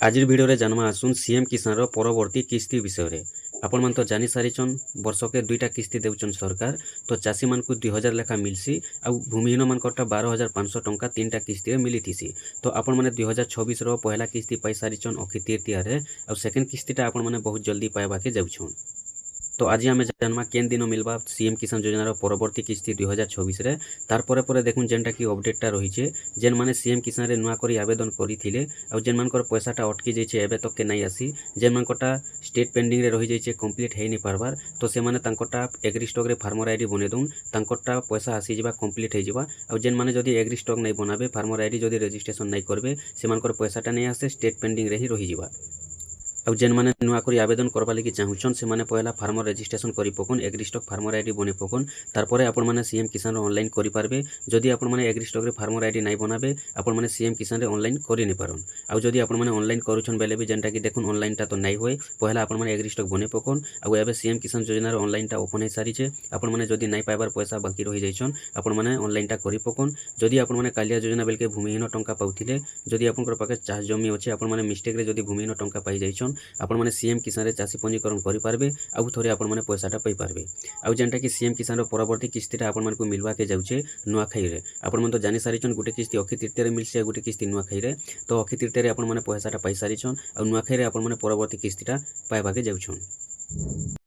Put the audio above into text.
ଆଜିର ଭିଡ଼ିଓରେ ଜାନ୍ମା ଆସୁନ୍ ସିଏମ୍ କିଷାନର ପରବର୍ତ୍ତୀ କିସ୍ତି ବିଷୟରେ। ଆପଣମାନେ ତ ଜାଣି ସାରିଛନ୍ ବର୍ଷକେ ଦୁଇଟା କିସ୍ତି ଦେଉଛନ୍ ସରକାର। ତ ଚାଷୀମାନଙ୍କୁ 2000 ଲେଖା ମିଲ୍ସି ଆଉ ଭୂମିହୀନମାନଙ୍କରଟା 12500 ଟଙ୍କା ତିନିଟା କିସ୍ତିରେ ମିଲିଥିସି। ତ ଆପଣମାନେ 2026ର ପହିଲା କିସ୍ତି ପାଇ ସାରିଛନ୍ ଅକ୍ଷି ତୃତୀୟାରେ ଆଉ ସେକେଣ୍ଡ କିସ୍ତିଟା ଆପଣମାନେ ବହୁତ ଜଲ୍ଦି ପାଇବାକେ ଯାଉଛନ୍। तो आज आम जाना केन दिन मिलवा सीएम किसान योजनार परवर्ती किस्ती 2026 तार परे देखुन जेनटा कि अपडेटा रही है जेन मैंने सीएम किसान नुआ कर आवेदन करते जेन मान पैसाटा अटकी जाइए एवं तक के नहीं आसी जेन मानकटा स्टेट पेंडिंग रे रही जाइए कंप्लीट हो नहीं पार्बार तो से मैंने एग्री स्टॉक रे फार्मर आईडी बने दून तांकटा पैसा आसीजा कंप्लीट हो जेन मैंने जदि एग्री स्टॉक नहीं बनाबे फार्मर आईडी जदि रजिस्ट्रेशन नहीं करेंगे से पैसाटा नहीं आसे स्टेट पेंडिंग रे ही रही जावा। आउ जेन माने नुआ करी आवेदन करबा लगी चाहूछन से माने पहला फार्मर रजिस्ट्रेशन करी पकुन एग्री स्टॉक फार्मर आईडी बने पकुन तार परे आपण माने सीएम किसान रे ऑनलाइन करि पारबे। जदि आपण माने एग्री स्टॉक रे फार्मर आईडी नहीं बनाबे आपण माने सीएम किसान रे ऑनलाइन करि नै पारन। आउ जदि आपण माने ऑनलाइन करूछन बेले भी जेनटा कि देखुन ऑनलाइन ता तो नहीं होय पहला आपण माने एग्री स्टॉक बने पकुन आउ एबे सीएम किसान योजना रे ऑनलाइन ता ओपन हे सारी छे आपण माने जदि नहीं पाइबार पैसा बाकी रहि जाइछन आपण माने ऑनलाइन ता करि पकुन। जदि आपण माने कालिया योजना बेल के भूमिहीन टंका पाउथिले जदि आपनकर पाके चाष जमी अछि आपण माने मिस्टेक रे जदि भूमिहीन टंका पाई जाइछन आपण माने सीएम किसान रे चाषी पंजीकरण करि पारबे आउ थोड़े आपण माने पैसाटा पाई पारबे। आउ जेनटा कि सीएम किसान रो परवर्ती किस्तीटा आपण मानकु मिलवा के जाउछे नुआखाई रे। आपण मन तो जानि सारिछन गुटे किस्ती अक्षय तृतीया रे मिलसे गुटे किस्ती नुआखाई रे। तो अक्षय तृतीया रे आपण माने पैसाटा पाई सारिछन आउ नुआखाई रे आपण माने परवर्ती किस्तीटा पाइबा के जाउछन।